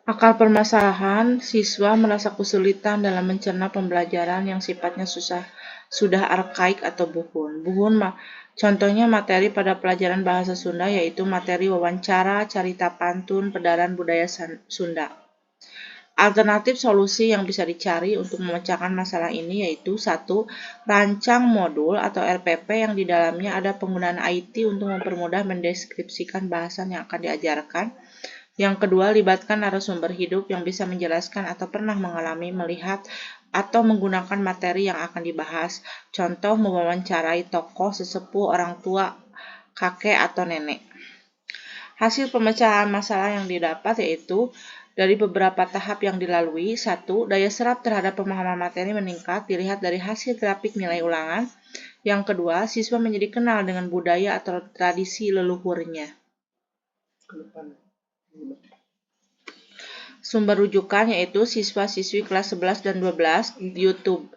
Akar permasalahan, siswa merasa kesulitan dalam mencerna pembelajaran yang sifatnya sudah arkaik atau buhun. Contohnya materi pada pelajaran bahasa Sunda yaitu materi wawancara, carita pantun, pedaran budaya Sunda. Alternatif solusi yang bisa dicari untuk memecahkan masalah ini yaitu 1. Rancang modul atau RPP yang di dalamnya ada penggunaan IT untuk mempermudah mendeskripsikan bahasan yang akan diajarkan. Yang kedua, libatkan narasumber hidup yang bisa menjelaskan atau pernah mengalami, melihat, atau menggunakan materi yang akan dibahas. Contoh, mewawancarai tokoh, sesepuh, orang tua, kakek, atau nenek. Hasil pemecahan masalah yang didapat yaitu dari beberapa tahap yang dilalui. 1. Daya serap terhadap pemahaman materi meningkat dilihat dari hasil grafik nilai ulangan. Yang kedua, siswa menjadi kenal dengan budaya atau tradisi leluhurnya. Sumber rujukan yaitu siswa-siswi kelas 11 dan 12 di YouTube.